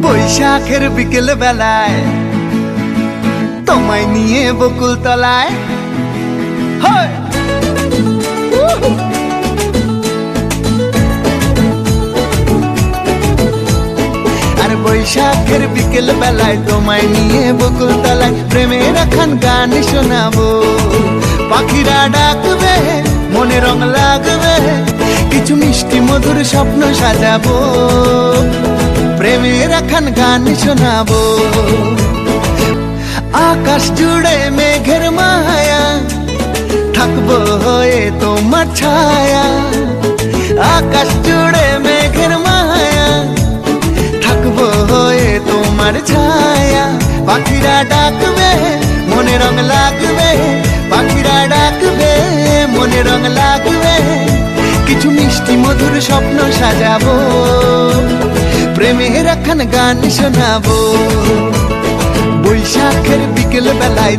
বৈশাখের বিকেল বেলায় তোমায় নিয়ে বকুল তলায় আর বৈশাখের বিকেল বেলায় তোমায় নিয়ে বকুল তলায় প্রেমের এখন গান শোনাবো। পাখিরা ডাকবে, মনে রং লাগবে, কিছু মিষ্টি মধুর স্বপ্ন সাজাবো। প্রেমের এখন গান শোনাবো। আকাশ জুড়ে মেঘের মায়া, থাকবো হয়ে তোমার ছায়া। আকাশ জুড়ে মেঘের মায়া, থাকবো হয়ে তোমার ছায়া। পাখিরা ডাকবে, মনে রং লাগবে, পাখিরা ডাকবে, মনে রং লাগবে, কিছু মিষ্টি মধুর স্বপ্ন সাজাবো। প্রেমের এখন গান শোনাবো। বৈশাখের বিকেল বেলায়